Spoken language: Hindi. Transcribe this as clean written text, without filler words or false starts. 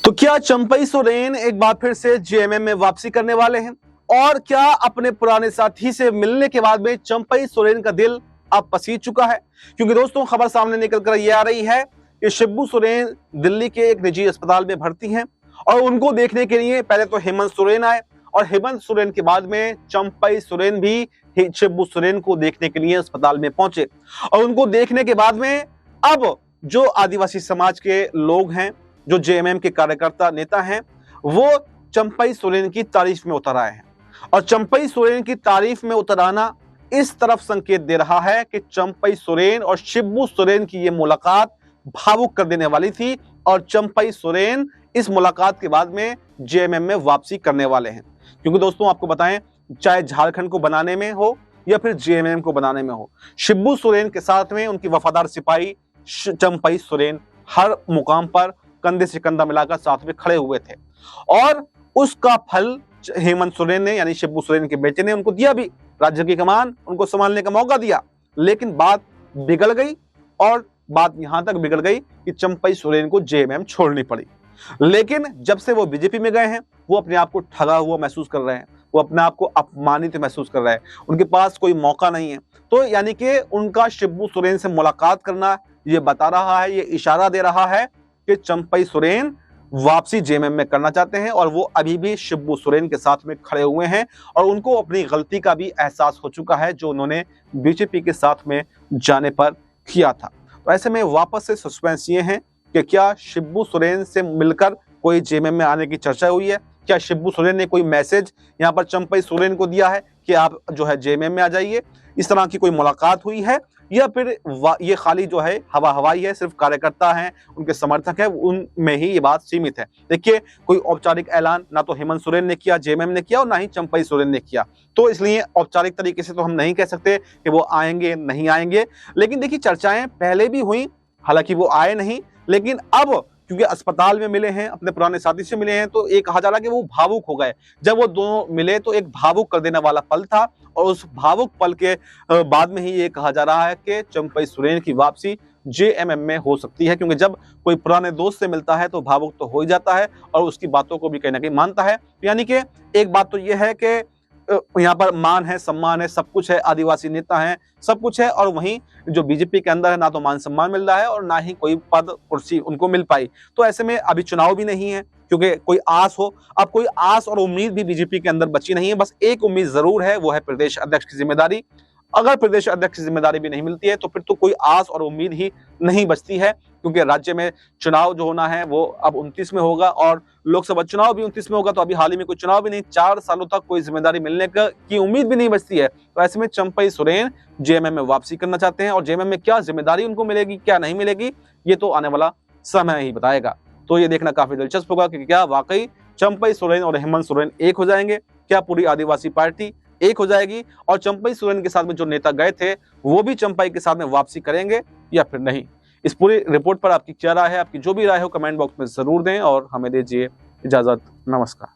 तो क्या चंपई सोरेन एक बार फिर से जेएमएम में वापसी करने वाले हैं? और क्या अपने पुराने साथी से मिलने के बाद में चंपई सोरेन का दिल अब पसीज चुका है? क्योंकि दोस्तों खबर सामने निकल कर ये आ रही है कि शिबू सोरेन दिल्ली के एक निजी अस्पताल में भर्ती हैं और उनको देखने के लिए पहले तो हेमंत सोरेन आए और हेमंत सोरेन के बाद में चंपई सोरेन भी शिबू सोरेन को देखने के लिए अस्पताल में पहुंचे। और उनको देखने के बाद में अब जो आदिवासी समाज के लोग हैं, जो जेएमएम के कार्यकर्ता नेता हैं, वो चंपई सोरेन की तारीफ में उतर आए हैं। और चंपई सोरेन की तारीफ में उतर आना इस तरफ संकेत दे रहा है कि चंपई सोरेन और शिबू सोरेन की ये मुलाकात भावुक कर देने वाली थी और चंपई सोरेन इस मुलाकात के बाद में जेएमएम में वापसी करने वाले हैं। क्योंकि दोस्तों आपको बताएं, चाहे झारखंड को बनाने में हो या फिर जेएमएम को बनाने में हो, शिबू सोरेन के साथ में उनकी वफादार सिपाही चंपई सोरेन हर मुकाम पर कंधे से कंधा मिलाकर साथ में खड़े हुए थे। और उसका फल हेमंत सोरेन ने, यानी शिबू सोरेन के बेटे ने, उनको दिया भी। राज्य की कमान उनको संभालने का मौका दिया। लेकिन बात बिगड़ गई और बात यहां तक बिगड़ गई कि चंपई सोरेन को जेएमएम छोड़नी पड़ी। लेकिन जब से वो बीजेपी में गए हैं, वो अपने आप को ठगा हुआ महसूस कर रहे हैं, वो अपने आप को अपमानित महसूस कर रहे हैं, उनके पास कोई मौका नहीं है। तो यानी कि उनका शिबू सोरेन से मुलाकात करना ये बता रहा है, ये इशारा दे रहा है कि चंपई सोरेन वापसी जेएमएम में करना चाहते हैं और वो अभी भी शिबू सोरेन के साथ में खड़े हुए हैं और उनको अपनी गलती का भी एहसास हो चुका है जो उन्होंने बीजेपी के साथ में जाने पर किया था। तो ऐसे में वापस से सस्पेंस ये है कि क्या शिबू सोरेन से मिलकर कोई जेएमएम में आने की चर्चा हुई है? क्या शिबू सोरेन ने कोई मैसेज यहाँ पर चंपई सोरेन को दिया है कि आप जो है जेएमएम में आ जाइए? इस तरह की कोई मुलाकात हुई है या फिर ये खाली जो है हवा हवाई है, सिर्फ कार्यकर्ता हैं, उनके समर्थक हैं, उनमें ही ये बात सीमित है? देखिए, कोई औपचारिक ऐलान ना तो हेमंत सोरेन ने किया, जेएमएम ने किया, और ना ही चंपई सोरेन ने किया। तो इसलिए औपचारिक तरीके से तो हम नहीं कह सकते कि वो आएंगे नहीं आएंगे। लेकिन देखिए, चर्चाएं पहले भी हुई, हालांकि वो आए नहीं। लेकिन अब क्योंकि अस्पताल में मिले हैं, अपने पुराने साथी से मिले हैं, तो ये कहा जा रहा है कि वो भावुक हो गए। जब वो दोनों मिले तो एक भावुक कर देने वाला पल था और उस भावुक पल के बाद में ही ये कहा जा रहा है कि चंपई सोरेन की वापसी जेएमएम में हो सकती है। क्योंकि जब कोई पुराने दोस्त से मिलता है तो भावुक तो हो ही जाता है और उसकी बातों को भी कहीं ना कहीं मानता है। यानी कि एक बात तो ये है कि यहाँ पर मान है, सम्मान है, सब कुछ है, आदिवासी नेता हैं, सब कुछ है, और वहीं जो बीजेपी के अंदर है, ना तो मान सम्मान मिल रहा है और ना ही कोई पद कुर्सी उनको मिल पाई। तो ऐसे में अभी चुनाव भी नहीं है, क्योंकि कोई आस हो, अब कोई आस और उम्मीद भी बीजेपी के अंदर बची नहीं है। बस एक उम्मीद जरूर है, वो है प्रदेश अध्यक्ष की जिम्मेदारी। अगर प्रदेश अध्यक्ष की जिम्मेदारी भी नहीं मिलती है तो फिर तो कोई आस और उम्मीद ही नहीं बचती है, क्योंकि राज्य में चुनाव जो होना है वो अब 29 में होगा और लोकसभा चुनाव भी 29 में होगा। तो अभी हाल ही में कोई चुनाव भी नहीं, 4 सालों तक कोई जिम्मेदारी मिलने की उम्मीद भी नहीं बचती है। तो ऐसे में चंपई सोरेन जेएमएम में वापसी करना चाहते हैं और जेएमएम में क्या जिम्मेदारी उनको मिलेगी, क्या नहीं मिलेगी, ये तो आने वाला समय ही बताएगा। तो ये देखना काफी दिलचस्प होगा कि क्या वाकई चंपई सोरेन और हेमंत सोरेन एक हो जाएंगे, क्या पूरी आदिवासी पार्टी एक हो जाएगी और चंपई सोरेन के साथ में जो नेता गए थे वो भी चंपई के साथ में वापसी करेंगे या फिर नहीं। इस पूरी रिपोर्ट पर आपकी क्या राय है? आपकी जो भी राय हो कमेंट बॉक्स में जरूर दें और हमें दीजिए इजाजत। नमस्कार।